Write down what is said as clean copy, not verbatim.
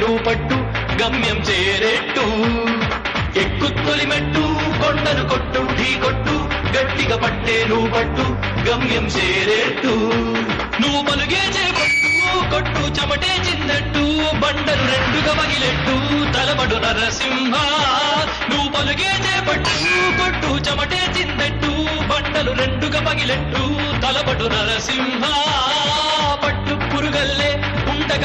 నువ్వు పట్టు గమ్యం చేరేట్టు ఎక్కు తొలిమెట్టు కొండను కొట్టు ఢీ కొట్టు గట్టిగా పట్టే నువ్వు పట్టు గమ్యం చేరేట్టు నువ్వు పలుగే చేపట్టు కొట్టు చెమటే చిందట్టు బండలు రెండుగా పగిలెట్టు తలబడు నరసింహ నువ్వు పలుగే చేపట్టు కొట్టు చెమటే చిందట్టు బండలు రెండుగా పగిలెట్టు తలబడు నరసింహ పట్టు పురుగల్లే ఉండగ